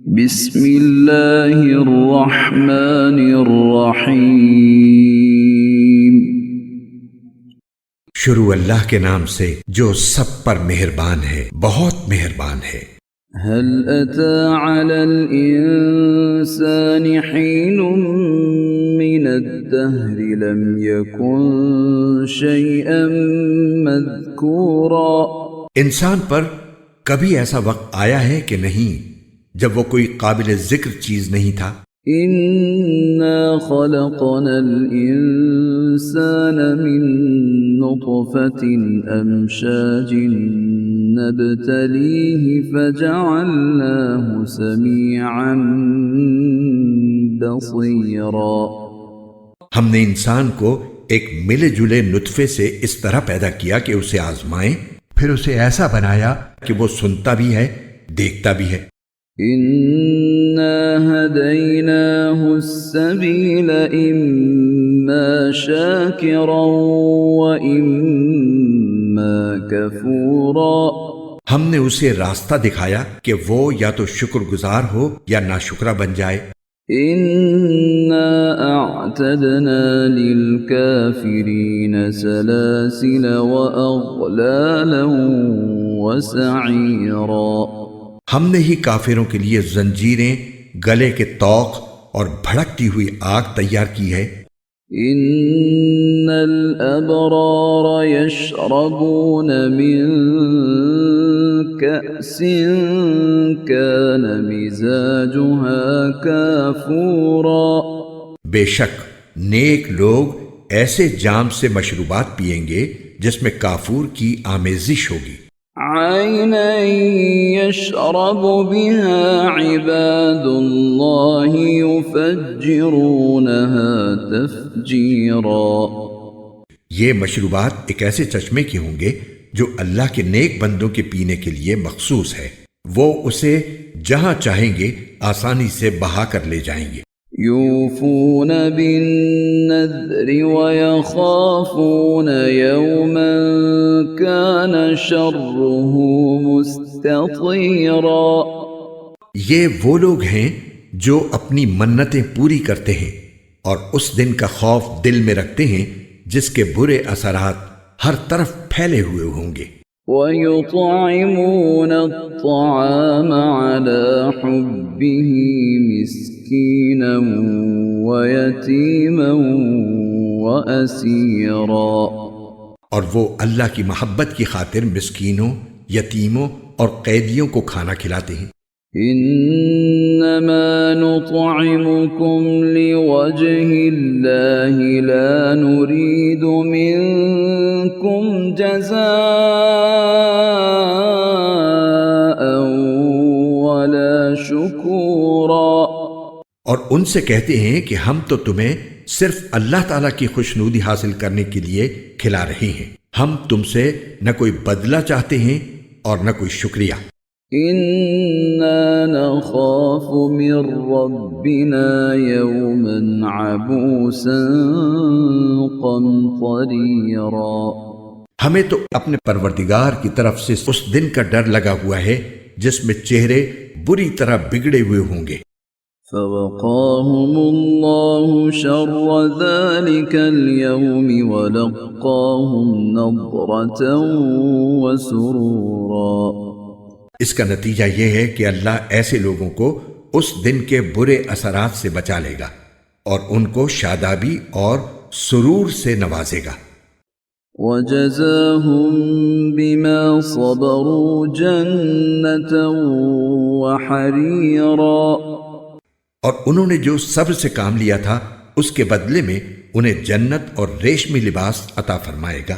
بسم اللہ الرحمن الرحیم۔ شروع اللہ کے نام سے جو سب پر مہربان ہے، بہت مہربان ہے۔ هل أتى على الإنسان حين من الدهر لم يكن شيئا مذكورا؟ انسان پر کبھی ایسا وقت آیا ہے کہ نہیں جب وہ کوئی قابل ذکر چیز نہیں تھا؟ إنا خلقنا الإنسان من نطفة أمشاج نبتليه فجعلناه سميعا بصيرا۔ ہم نے انسان کو ایک ملے جلے نطفے سے اس طرح پیدا کیا کہ اسے آزمائیں، پھر اسے ایسا بنایا کہ وہ سنتا بھی ہے، دیکھتا بھی ہے۔ إنا هديناه السبيل إما شاكرا وإما كفورا۔ ہم نے اسے راستہ دکھایا کہ وہ یا تو شکر گزار ہو یا ناشکرہ بن جائے۔ إنا أعتدنا للكافرين سلاسل وأغلالا وسعيرا۔ ہم نے ہی کافروں کے لیے زنجیریں، گلے کے طوق اور بھڑکتی ہوئی آگ تیار کی ہے۔ إن الأبرار يشربون من كأس كان مزاجها كافورا۔ بے شک نیک لوگ ایسے جام سے مشروبات پیئیں گے جس میں کافور کی آمیزش ہوگی۔ عينا يشرب بها عباد الله يفجرونها تفجيرا۔ یہ مشروبات ایک ایسے چشمے کے ہوں گے جو اللہ کے نیک بندوں کے پینے کے لیے مخصوص ہے، وہ اسے جہاں چاہیں گے آسانی سے بہا کر لے جائیں گے۔ يوفون بالنذر ويخافون يوما كان شره مستطيرا۔ یہ وہ لوگ ہیں جو اپنی منتیں پوری کرتے ہیں اور اس دن کا خوف دل میں رکھتے ہیں جس کے برے اثرات ہر طرف پھیلے ہوئے ہوں گے۔ ويطعمون الطعام على حبه مسكينا ويتيما وأسيرا۔ اور وہ اللہ کی محبت کی خاطر مسکینوں، یتیموں اور قیدیوں کو کھانا کھلاتے ہیں۔ انما نطعمكم لوجه الله لا نريد منكم جزاء ولا شكورا۔ اور ان سے کہتے ہیں کہ ہم تو تمہیں صرف اللہ تعالیٰ کی خوشنودی حاصل کرنے کے لیے کھلا رہے ہیں، ہم تم سے نہ کوئی بدلہ چاہتے ہیں اور نہ کوئی شکریہ۔ إنا نخاف من ربنا يوما عبوسا قمطريرا۔ ہمیں تو اپنے پروردگار کی طرف سے اس دن کا ڈر لگا ہوا ہے جس میں چہرے بری طرح بگڑے ہوئے ہوں گے۔ فوقاهم الله شر ذلك اليوم ولقاهم نضرة وسرورا۔ اس کا نتیجہ یہ ہے کہ اللہ ایسے لوگوں کو اس دن کے برے اثرات سے بچا لے گا اور ان کو شادابی اور سرور سے نوازے گا۔ وجزاهم بما صبروا جنة وحريرا۔ اور انہوں نے جو صبر سے کام لیا تھا اس کے بدلے میں انہیں جنت اور ریشمی لباس عطا فرمائے گا۔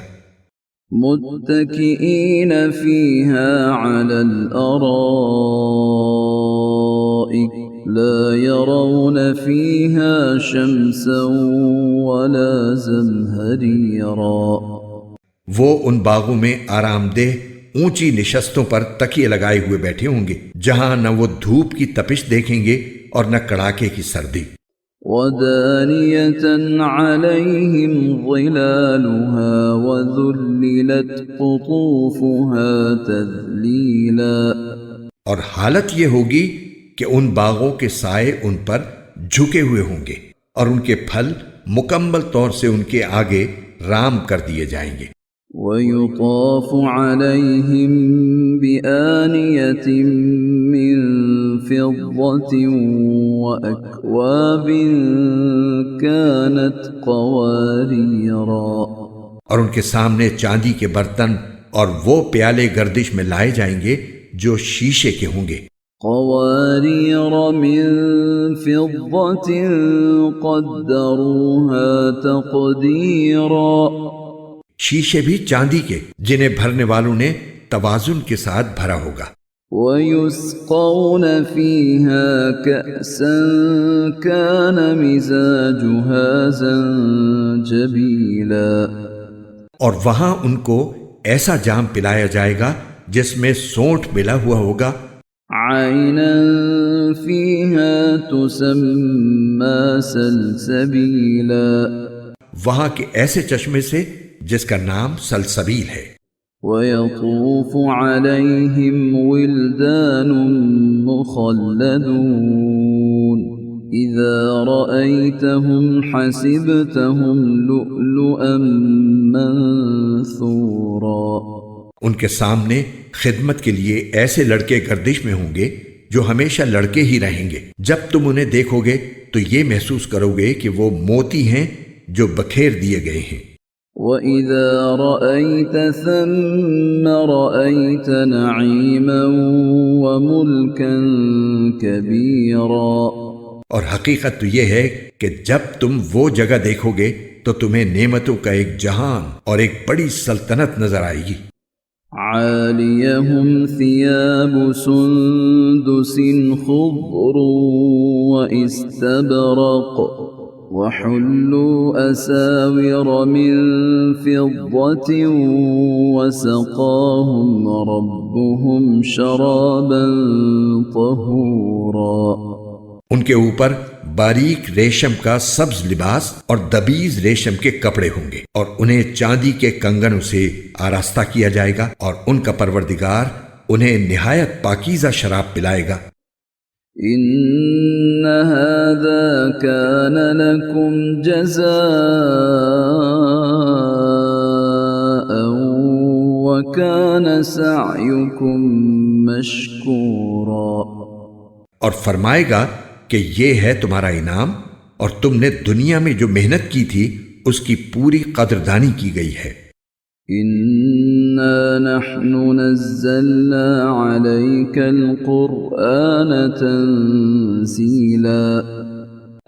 متكئين فيها على الأرائك لا يرون فيها شمسا ولا زمهريرا۔ وہ ان باغوں میں آرام دہ اونچی نشستوں پر تکیے لگائے ہوئے بیٹھے ہوں گے جہاں نہ وہ دھوپ کی تپش دیکھیں گے اور نہ کڑاکے کی سردی۔ ودانية عليهم ظلالها وذللت قطوفها تذليلا۔ اور حالت یہ ہوگی کہ ان باغوں کے سائے ان پر جھکے ہوئے ہوں گے اور ان کے پھل مکمل طور سے ان کے آگے رام کر دیے جائیں گے۔ وَيُطَافُ عَلَيْهِمْ بِآنِيَةٍ مِّن فِضَّةٍ وَأَكْوَابٍ كَانَتْ قَوَارِيرَا، اور ان کے سامنے چاندی کے برتن اور وہ پیالے گردش میں لائے جائیں گے جو شیشے کے ہوں گے۔ قوارير من فضة قدروها تقديرا، شیشے بھی چاندی کے جنہیں بھرنے والوں نے توازن کے ساتھ بھرا ہوگا۔ ويسقون فيها كأسا كان مزاجها زنجبيلا، اور وہاں ان کو ایسا جام پلایا جائے گا جس میں سونٹھ ملا ہوا ہوگا، عينا فيها تسمى سلسبيلا، وہاں کے ایسے چشمے سے جس کا نام سلسبیل ہے۔ ويطوف عليهم ولدان مخلدون إذا رأيتهم حسبتهم لؤلؤا منثورا، ان کے سامنے خدمت کے لیے ایسے لڑکے گردش میں ہوں گے جو ہمیشہ لڑکے ہی رہیں گے، جب تم انہیں دیکھو گے تو یہ محسوس کرو گے کہ وہ موتی ہیں جو بکھیر دیے گئے ہیں۔ وَإِذَا رَأَيْتَ ثَمَّ رَأَيْتَ نَعِيمًا وَمُلْكًا كَبِيرًا، اور حقیقت تو یہ ہے کہ جب تم وہ جگہ دیکھو گے تو تمہیں نعمتوں کا ایک جہان اور ایک بڑی سلطنت نظر آئے گی۔ عَالِيَهُمْ ثِيَابُ سُنْدُسٍ خُضْرٌ وَإِسْتَبْرَقٌ وَحُلُّوا أَسَاوِرَ مِن فِضَّةٍ وَسَقَاهُمْ رَبُّهُمْ شَرَابًا طَهُورًا، ان کے اوپر باریک ریشم کا سبز لباس اور دبیز ریشم کے کپڑے ہوں گے، اور انہیں چاندی کے کنگنوں سے آراستہ کیا جائے گا، اور ان کا پروردگار انہیں نہایت پاکیزہ شراب پلائے گا۔ إِنَّ هَذَا كَانَ لَكُمْ جَزَاءً وَكَانَ سَعْيُكُمْ مَشْكُورًا، اور فرمائے گا کہ یہ ہے تمہارا انعام، اور تم نے دنیا میں جو محنت کی تھی اس کی پوری قدردانی کی گئی ہے۔ إِنَّا نَحْنُ نَزَّلْنَا عَلَيْكَ الْقُرْآنَ تَنزِيلًا،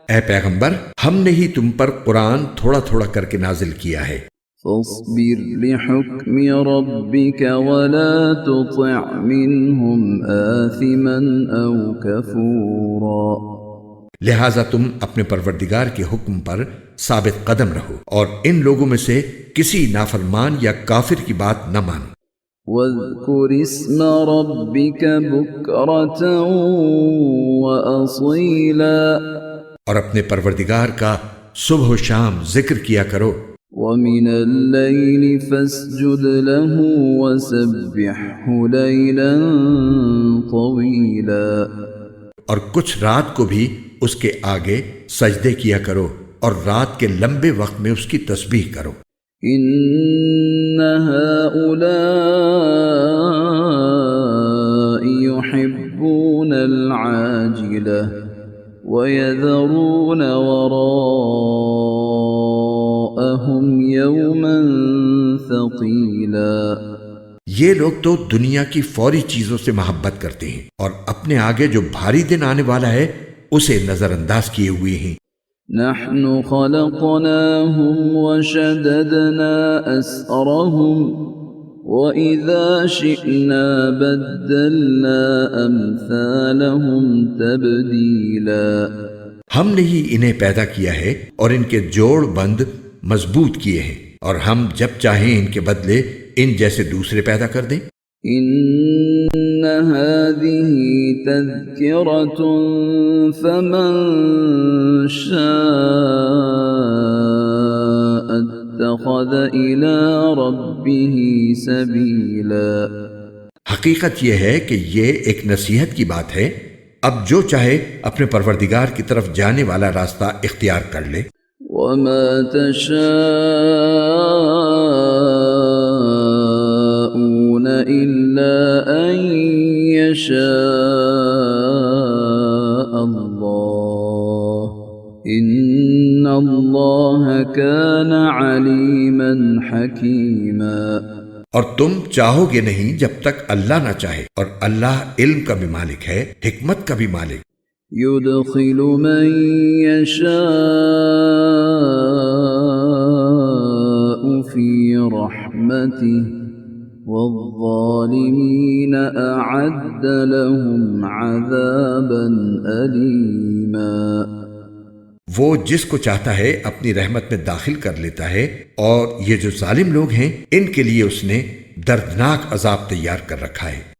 اے پیغمبر، ہم نے ہی تم پر قرآن تھوڑا تھوڑا کر کے نازل کیا ہے۔ فاصبر لحكم ربك ولا تطع منهم آثما أو كفورا، لہٰذا تم اپنے پروردگار کے حکم پر ثابت قدم رہو اور ان لوگوں میں سے کسی نافرمان یا کافر کی بات نہ مانو۔ واذكر اسم ربك بكرة وأصيلا، اور اپنے پروردگار کا صبح و شام ذکر کیا کرو۔ ومن الليل فاسجد له وسبحه ليلا طويلا، اور کچھ رات کو بھی اس کے آگے سجدے کیا کرو اور رات کے لمبے وقت میں اس کی تسبیح کرو۔ ان هؤلاء يحبون العاجلة ويذرون وراءهم يوما ثقيلا، یہ لوگ تو دنیا کی فوری چیزوں سے محبت کرتے ہیں اور اپنے آگے جو بھاری دن آنے والا ہے اسے نظر انداز کیے ہوئے ہیں۔ نحن خلقناهم وشددنا أسرهم وإذا شئنا بدلنا أمثالهم تبديلا، ہم نے ہی انہیں پیدا کیا ہے اور ان کے جوڑ بند مضبوط کیے ہیں، اور ہم جب چاہیں ان کے بدلے ان جیسے دوسرے پیدا کر دیں۔ إن هذه تذكرة فمن شاء اتخذ إلى ربه سبيلا، حقیقت یہ ہے کہ یہ ایک نصیحت کی بات ہے، اب جو چاہے اپنے پروردگار کی طرف جانے والا راستہ اختیار کر لے۔ وما تشاءون إلا أن يشاء الله إن الله كان عليما حكيما۔ اور تم چاہو گے نہیں جب تک اللہ نہ چاہے، اور اللہ علم کا بھی مالک ہے، حکمت کا بھی مالک۔ يدخل من يشاء في رحمته والظالمين أعد لهم عذابا أليما۔ وہ جس کو چاہتا ہے اپنی رحمت میں داخل کر لیتا ہے، اور یہ جو ظالم لوگ ہیں ان کے لیے اس نے دردناک عذاب تیار کر رکھا ہے۔